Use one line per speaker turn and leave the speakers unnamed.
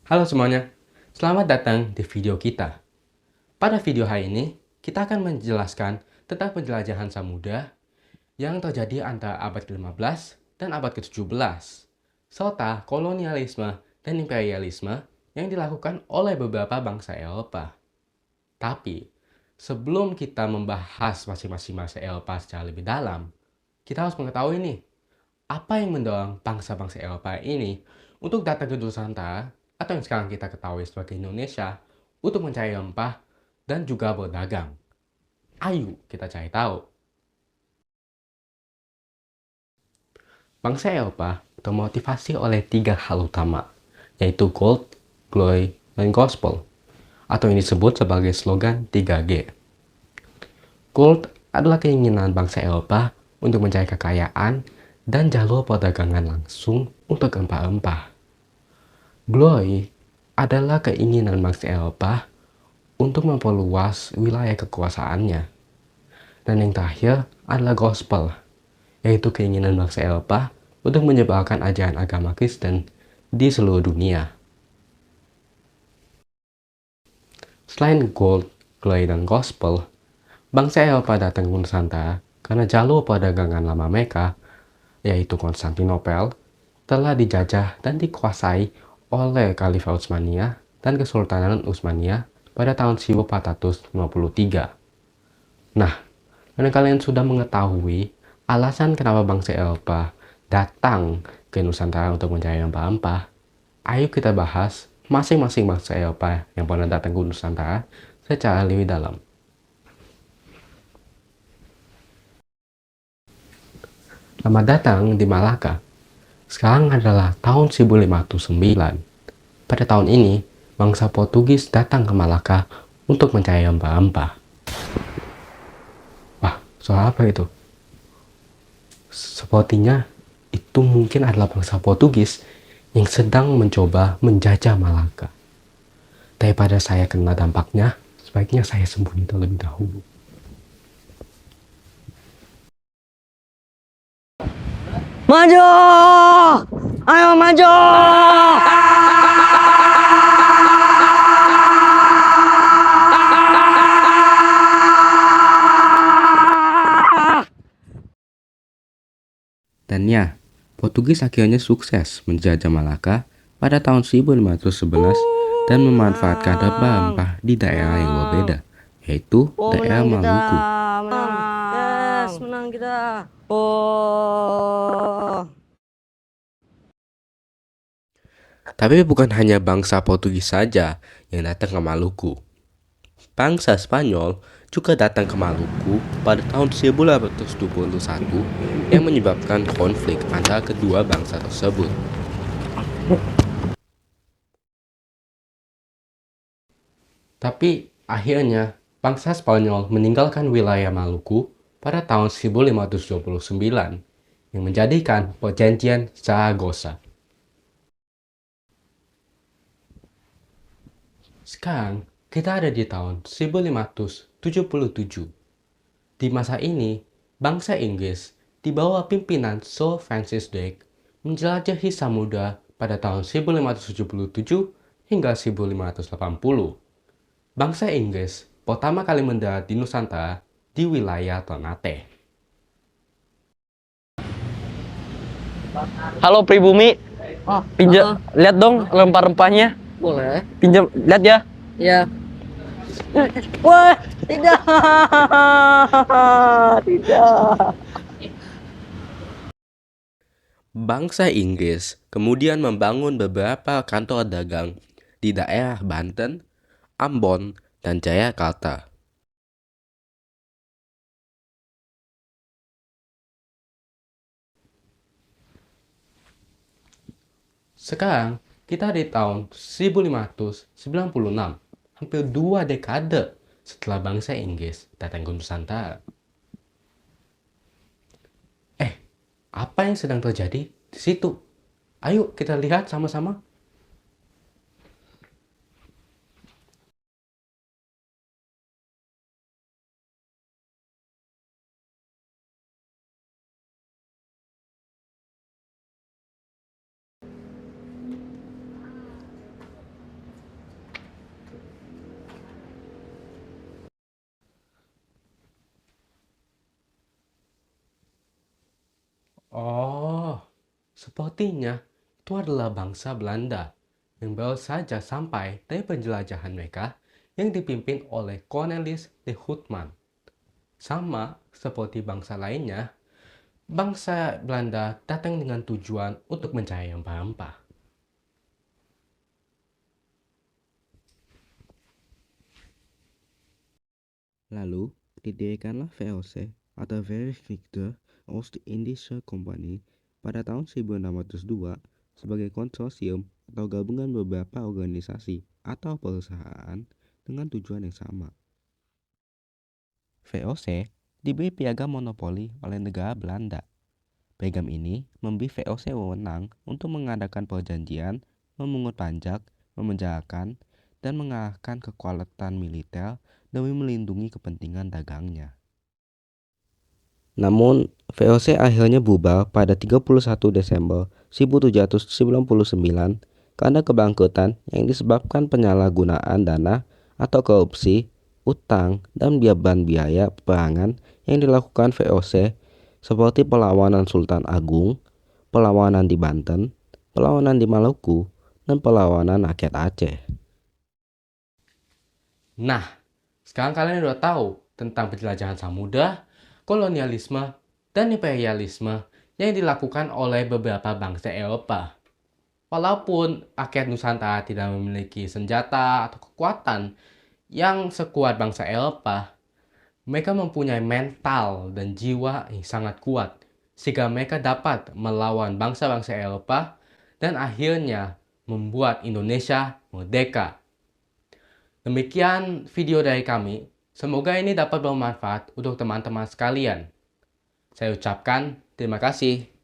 Halo semuanya, selamat datang di video kita. Pada video hari ini, kita akan menjelaskan tentang penjelajahan Samudra yang terjadi antara abad ke-15 dan abad ke-17, serta kolonialisme dan imperialisme yang dilakukan oleh beberapa bangsa Eropa. Tapi, sebelum kita membahas masing-masing bangsa Eropa secara lebih dalam, kita harus mengetahui nih, apa yang mendorong bangsa-bangsa Eropa ini untuk datang ke Nusantara atau yang sekarang kita ketahui sebagai Indonesia untuk mencari rempah dan juga berdagang. Ayo kita cari tahu. Bangsa Eropa termotivasi oleh tiga hal utama, yaitu gold, glory, dan gospel, atau yang disebut sebagai slogan 3G. Gold adalah keinginan bangsa Eropa untuk mencari kekayaan dan jalur perdagangan langsung untuk rempah-rempah. Glory adalah keinginan bangsa Eropa untuk memperluas wilayah kekuasaannya. Dan yang terakhir adalah gospel, yaitu keinginan bangsa Eropa untuk menyebarkan ajaran agama Kristen di seluruh dunia. Selain gold, glory, dan gospel, bangsa Eropa datang ke Nusantara karena jalur perdagangan lama mereka, yaitu Konstantinopel, telah dijajah dan dikuasai oleh Khalifah Utsmaniyah dan Kesultanan Utsmaniyah pada tahun 1453. Nah, karena kalian sudah mengetahui alasan kenapa bangsa Eropa datang ke Nusantara untuk mencari rempah-rempah, ayo kita bahas masing-masing bangsa Eropa yang pernah datang ke Nusantara secara lebih dalam. Selamat datang di Malaka. Sekarang adalah tahun 1509. Pada tahun ini, bangsa Portugis datang ke Malaka untuk mencari rempah-rempah. Wah, soal apa itu? Sepertinya itu mungkin adalah bangsa Portugis yang sedang mencoba menjajah Malaka. Daripada saya kena dampaknya, sebaiknya saya sembunyi terlebih dahulu.
Maju! Ayo maju!
Dan ya, Portugis akhirnya sukses menjajah Malaka pada tahun 1511 dan memanfaatkan rempah-rempah di daerah yang berbeda, yaitu daerah
Menang kita,
Maluku.
menang. Yes, menang kita. Oh.
Tapi bukan hanya bangsa Portugis saja yang datang ke Maluku. Bangsa Spanyol juga datang ke Maluku pada tahun 1821 yang menyebabkan konflik antara kedua bangsa tersebut. Tapi akhirnya bangsa Spanyol meninggalkan wilayah Maluku pada tahun 1529 yang menjadikan perjanjian Zaragoza. Sekarang kita ada di tahun 1577. Di masa ini, bangsa Inggris di bawah pimpinan Sir Francis Drake menjelajahi Samudra pada tahun 1577 hingga 1580. Bangsa Inggris pertama kali mendarat di Nusantara di wilayah Ternate.
Halo pribumi,
Oh,
pinjam, lihat dong rempah-rempahnya.
boleh.
Pinjam, lihat ya.
Ya.
Wah, tidak, tidak.
Bangsa Inggris kemudian membangun beberapa kantor dagang di daerah Banten, Ambon, dan Jayakarta. Sekarang, kita di tahun 1596, hampir 2 dekade setelah bangsa Inggris datang ke Nusantara. Apa yang sedang terjadi di situ? Ayo kita lihat sama-sama. Sepertinya itu adalah bangsa Belanda yang baru saja sampai dari penjelajahan mereka yang dipimpin oleh Cornelis de Houtman. Sama seperti bangsa lainnya, bangsa Belanda datang dengan tujuan untuk mencari rempah-rempah.
Lalu, didirikanlah VOC atau Verenigde Oost-Indische Compagnie pada tahun 1602 sebagai konsorsium atau gabungan beberapa organisasi atau perusahaan dengan tujuan yang sama. VOC diberi piagam monopoli oleh negara Belanda. Piagam ini memberi VOC wewenang untuk mengadakan perjanjian, memungut pajak, memenjarakan, dan mengarahkan kekuatan militer demi melindungi kepentingan dagangnya. Namun, VOC akhirnya bubar pada 31 Desember 1799 karena kebangkrutan yang disebabkan penyalahgunaan dana atau korupsi, utang, dan beban biaya peperangan yang dilakukan VOC seperti perlawanan Sultan Agung, perlawanan di Banten, perlawanan di Maluku, dan perlawanan rakyat Aceh.
Nah, sekarang kalian udah tahu tentang penjelajahan Samudra, kolonialisme, dan imperialisme yang dilakukan oleh beberapa bangsa Eropa. Walaupun rakyat Nusantara tidak memiliki senjata atau kekuatan yang sekuat bangsa Eropa, mereka mempunyai mental dan jiwa yang sangat kuat, sehingga mereka dapat melawan bangsa-bangsa Eropa dan akhirnya membuat Indonesia merdeka. Demikian video dari kami. Semoga ini dapat bermanfaat untuk teman-teman sekalian. Saya ucapkan terima kasih.